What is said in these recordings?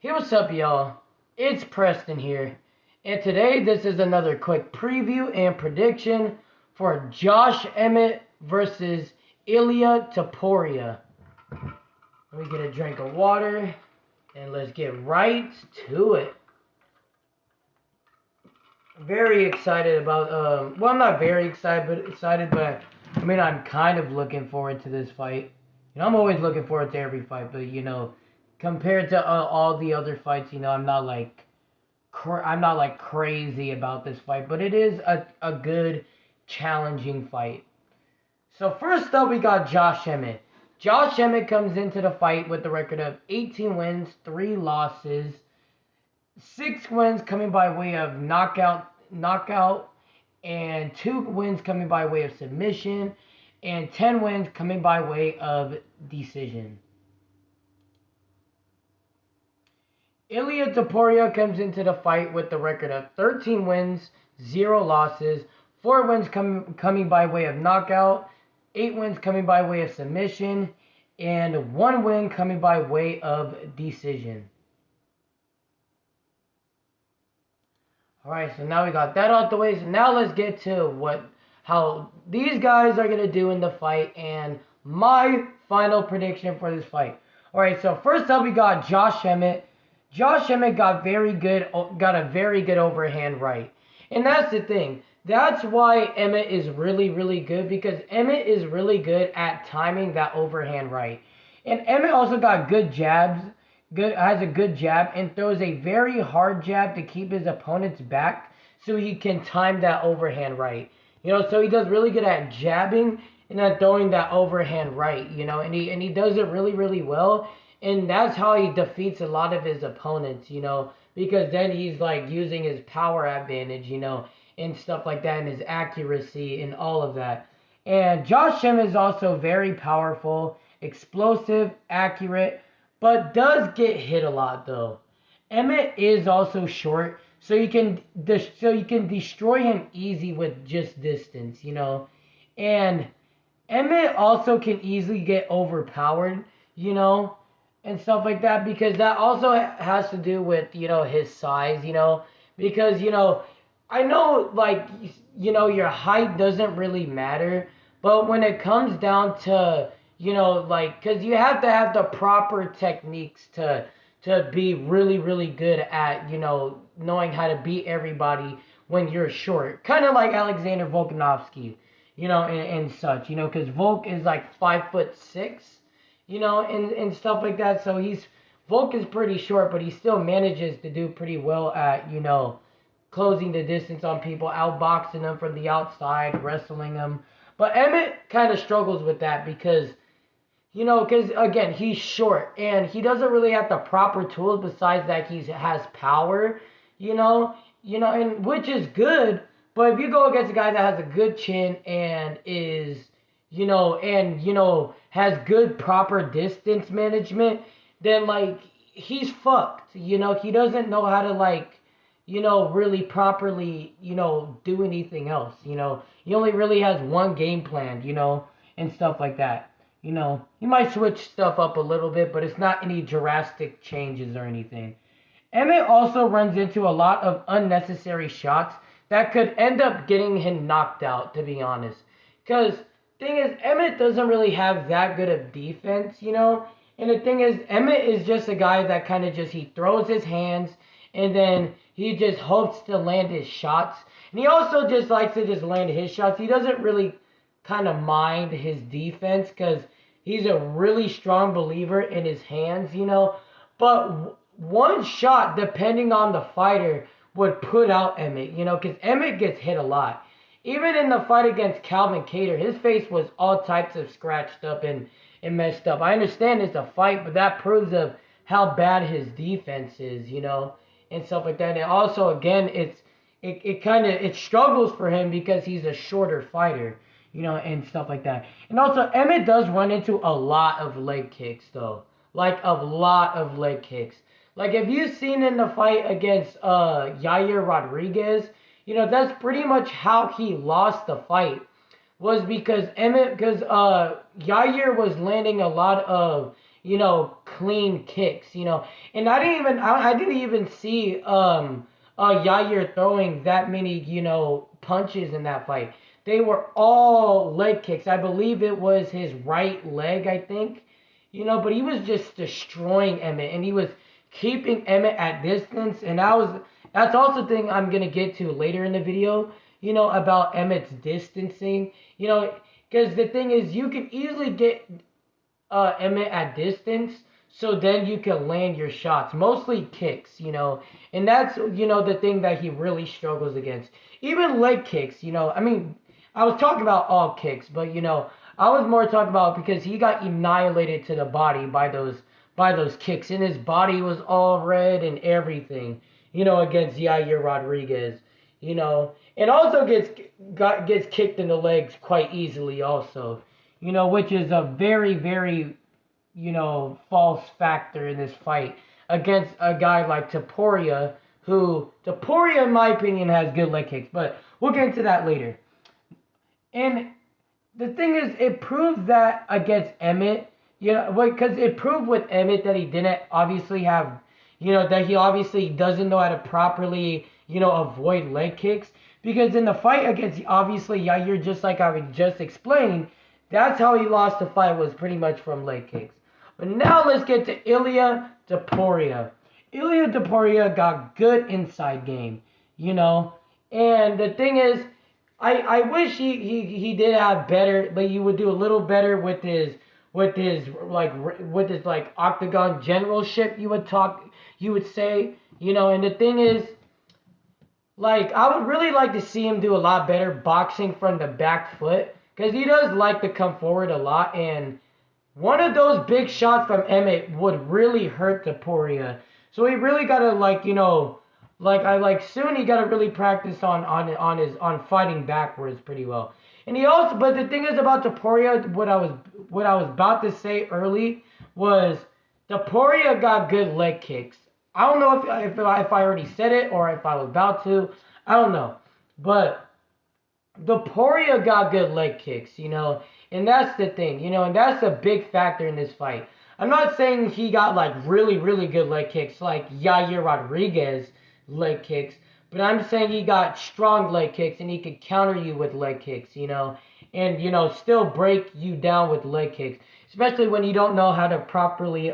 Hey, what's up, y'all? It's Preston here, and today this is another quick preview and prediction for Josh Emmett versus Ilia Topuria. Let me get a drink of water, and let's get right to it. Very excited about, well, I'm not very excited, but I mean, I'm kind of looking forward to this fight. I'm always looking forward to every fight, but compared to all the other fights, I'm not like crazy about this fight, but it is a good, challenging fight. So first up, we got Josh Emmett. Josh Emmett comes into the fight with the record of 18 wins, 3 losses, 6 wins coming by way of knockout, and 2 wins coming by way of submission, and 10 wins coming by way of decision. Ilia Topuria comes into the fight with the record of 13 wins, 0 losses, 4 wins coming by way of knockout, 8 wins coming by way of submission, and 1 win coming by way of decision. Alright, so now we got that out the way. So now let's get to how these guys are going to do in the fight and my final prediction for this fight. Alright, so first up we got Josh Emmett. Josh Emmett got a very good overhand right. And that's the thing. That's why Emmett is really, really good, because Emmett is really good at timing that overhand right. And Emmett also got good jabs, has a good jab, and throws a very hard jab to keep his opponents back so he can time that overhand right. So he does really good at jabbing and at throwing that overhand right, and he does it really, really well. And that's how he defeats a lot of his opponents, because then he's like using his power advantage, and stuff like that, and his accuracy and all of that. And Josh Emmett is also very powerful, explosive, accurate, but does get hit a lot though. Emmett is also short, so you can destroy him easy with just distance, And Emmett also can easily get overpowered, and stuff like that, because that also has to do with his size, because I know, like, your height doesn't really matter, but when it comes down to like, because you have to have the proper techniques to be really, really good at knowing how to beat everybody when you're short, kind of like Alexander Volkanovski, and such, because Volk is like 5'6", and stuff like that. So Volk is pretty short, but he still manages to do pretty well at, closing the distance on people, outboxing them from the outside, wrestling them. But Emmett kind of struggles with that because, again, he's short and he doesn't really have the proper tools besides that he has power, and which is good. But if you go against a guy that has a good chin and is has good proper distance management, then like he's fucked. He doesn't know how to really properly, do anything else. He only really has one game plan, and stuff like that. He might switch stuff up a little bit, but it's not any drastic changes or anything. Emmett also runs into a lot of unnecessary shots that could end up getting him knocked out, to be honest. Because thing is, Emmett doesn't really have that good of defense, And the thing is, Emmett is just a guy that kind of he throws his hands and then he just hopes to land his shots. And he also just likes to just land his shots. He doesn't really kind of mind his defense because he's a really strong believer in his hands, But one shot, depending on the fighter, would put out Emmett, because Emmett gets hit a lot. Even in the fight against Calvin Kattar, his face was all types of scratched up and messed up. I understand it's a fight, but that proves of how bad his defense is, and stuff like that. And also, again, it struggles for him because he's a shorter fighter, and stuff like that. And also, Emmett does run into a lot of leg kicks, though. Like, a lot of leg kicks. Like, if you've seen in the fight against Yair Rodriguez, that's pretty much how he lost the fight, was because Yair was landing a lot of, clean kicks, you know. And I didn't even see Yair throwing that many, you know, punches in that fight. They were all leg kicks. I believe it was his right leg, I think. You know, but he was just destroying Emmett, and he was keeping Emmett at distance, and that's also the thing I'm gonna get to later in the video. You know, about Emmett's distancing. You know, because the thing is, you can easily get Emmett at distance, so then you can land your shots, mostly kicks, you know, and that's, you know, the thing that he really struggles against. Even leg kicks, you know, I mean, I was talking about all kicks, but, you know, I was more talking about because he got annihilated to the body by those kicks, and his body was all red and everything, you know, against Yair Rodriguez, you know, and also gets kicked in the legs quite easily also, you know, which is a very, very, you know, false factor in this fight against a guy like Topuria, who, Topuria, in my opinion, has good leg kicks, but we'll get into that later. And the thing is, it proves that against Emmett, you know, because it proved with Emmett that he didn't obviously have, you know, that he obviously doesn't know how to properly, you know, avoid leg kicks. Because in the fight against, obviously, Yair, just like I just explained, that's how he lost the fight, was pretty much from leg kicks. But now let's get to Ilia Topuria. Ilia Topuria got good inside game, you know. And the thing is, I wish he did have better, like he would do a little better with his like octagon generalship, you would say, you know. And the thing is, like, I would really like to see him do a lot better boxing from the back foot, because he does like to come forward a lot, and one of those big shots from Emmett would really hurt Topuria. So he really gotta, like, you know, soon he gotta really practice on fighting backwards pretty well. And he also, but the thing is about Topuria, what I was about to say early was Topuria got good leg kicks. I don't know if I already said it or if I was about to. I don't know, but Topuria got good leg kicks, you know, and that's the thing, you know, and that's a big factor in this fight. I'm not saying he got like really, really good leg kicks like Yair Rodriguez leg kicks, but I'm saying he got strong leg kicks and he could counter you with leg kicks, you know, and, you know, still break you down with leg kicks, especially when you don't know how to properly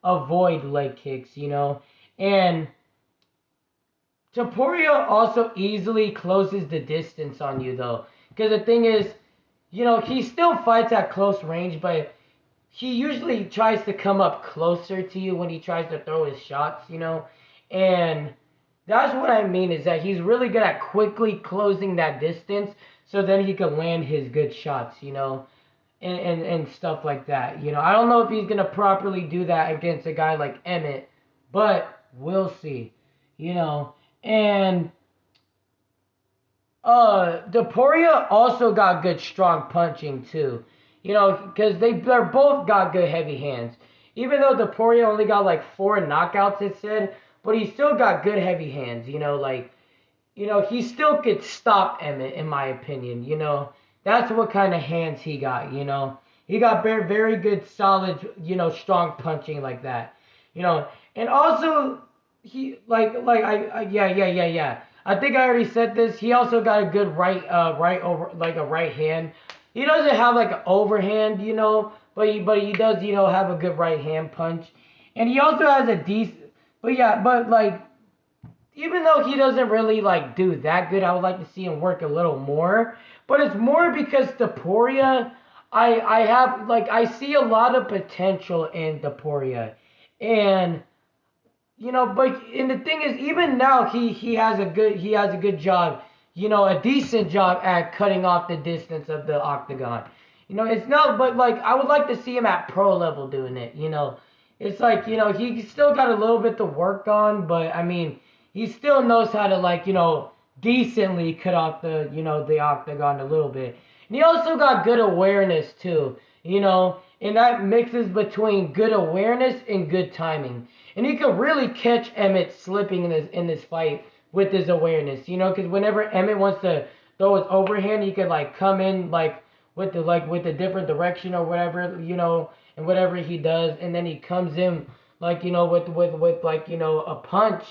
avoid leg kicks, you know. And Topuria also easily closes the distance on you, though, because the thing is, you know, he still fights at close range, but he usually tries to come up closer to you when he tries to throw his shots, you know. And that's what I mean, is that he's really good at quickly closing that distance, so then he can land his good shots, you know, and stuff like that. You know, I don't know if he's going to properly do that against a guy like Emmett, but we'll see, you know. And Topuria also got good strong punching too, you know, because they're both got good heavy hands. Even though Topuria only got like 4 knockouts, it said, but he still got good heavy hands, you know, like, you know, he still could stop Emmett, in my opinion, you know. That's what kind of hands he got, you know. He got very, very good, solid, you know, strong punching like that, you know. And also, he, yeah. I think I already said this. He also got a good right hand. He doesn't have like an overhand, you know, but he does, you know, have a good right hand punch. And he also has a decent, but like, even though he doesn't really like do that good, I would like to see him work a little more. But it's more because Topuria, I see a lot of potential in Topuria, and you know, and the thing is, even now he has a good job, you know, a decent job at cutting off the distance of the octagon. You know, it's not, but like I would like to see him at pro level doing it. You know, it's like, you know, he still got a little bit to work on, but I mean, he still knows how to, like, you know, decently cut off the, you know, the octagon a little bit. And he also got good awareness too, you know, and that mixes between good awareness and good timing. And he could really catch Emmett slipping in this fight with his awareness, you know, because whenever Emmett wants to throw his overhand, he could like come in like with the different direction or whatever, you know, and whatever he does, and then he comes in like with like a punch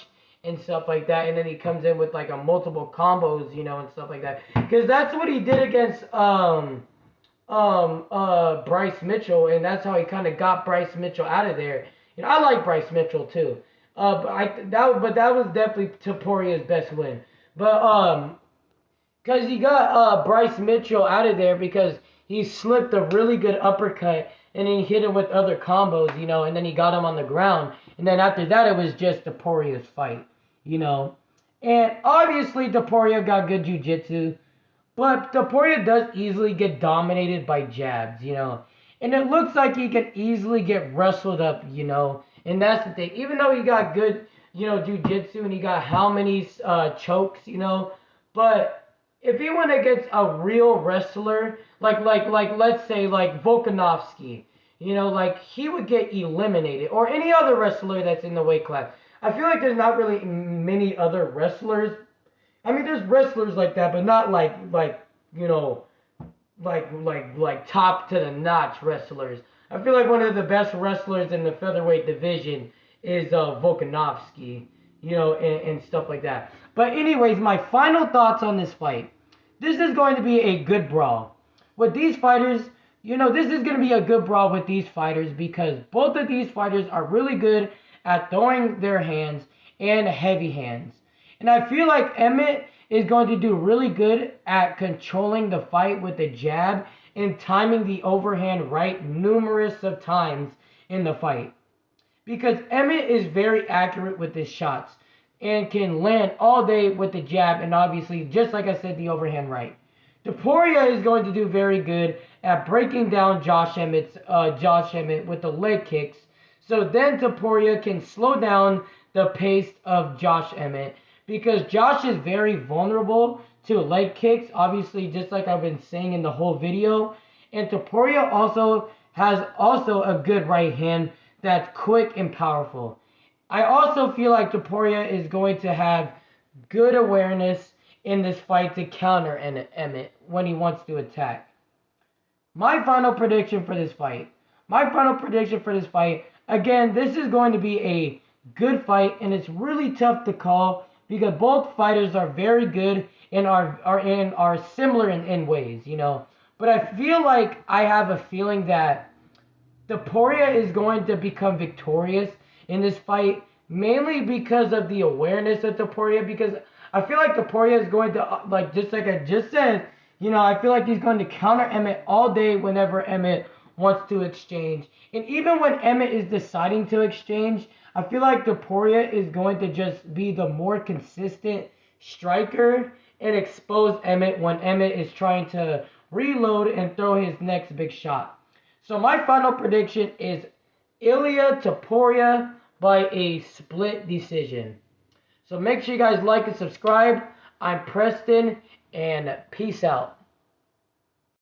and stuff like that, and then he comes in with like a multiple combos, and stuff like that, because that's what he did against Bryce Mitchell, and that's how he kind of got Bryce Mitchell out of there. I like Bryce Mitchell too. But that was definitely Topuria's best win. But because he got Bryce Mitchell out of there because he slipped a really good uppercut and then he hit him with other combos, and then he got him on the ground. And then after that, it was just Topuria's fight, And obviously, Topuria got good jiu-jitsu. But Topuria does easily get dominated by jabs, And it looks like he can easily get wrestled up, And that's the thing. Even though he got good, jiu-jitsu and he got how many chokes, But if he went against a real wrestler, like let's say like Volkanovski, like he would get eliminated. Or any other wrestler that's in the weight class. I feel like there's not really many other wrestlers. I mean, there's wrestlers like that, but not like top to the notch wrestlers. I feel like one of the best wrestlers in the featherweight division is Volkanovski, and stuff like that. But anyways, my final thoughts on this fight. This is going to be a good brawl. With these fighters, this is going to be a good brawl with these fighters because both of these fighters are really good at throwing their hands and heavy hands. And I feel like Emmett is going to do really good at controlling the fight with the jab and timing the overhand right numerous of times in the fight. Because Emmett is very accurate with his shots and can land all day with the jab and obviously, just like I said, the overhand right. Topuria is going to do very good at breaking down Josh Emmett with the leg kicks. So then Topuria can slow down the pace of Josh Emmett. Because Josh is very vulnerable to leg kicks, obviously, just like I've been saying in the whole video. And Topuria also has a good right hand that's quick and powerful. I also feel like Topuria is going to have good awareness in this fight to counter Emmett when he wants to attack. My final prediction for this fight. Again, this is going to be a good fight, and it's really tough to call because both fighters are very good and are similar in ways, But I feel like I have a feeling that Topuria is going to become victorious in this fight, mainly because of the awareness of Topuria. Because I feel like Topuria is going to, just like I just said, I feel like he's going to counter Emmett all day whenever Emmett wants to exchange. And even when Emmett is deciding to exchange, I feel like Topuria is going to just be the more consistent striker and expose Emmett when Emmett is trying to reload and throw his next big shot. So my final prediction is Ilia Topuria by a split decision. So make sure you guys like and subscribe. I'm Preston, and peace out.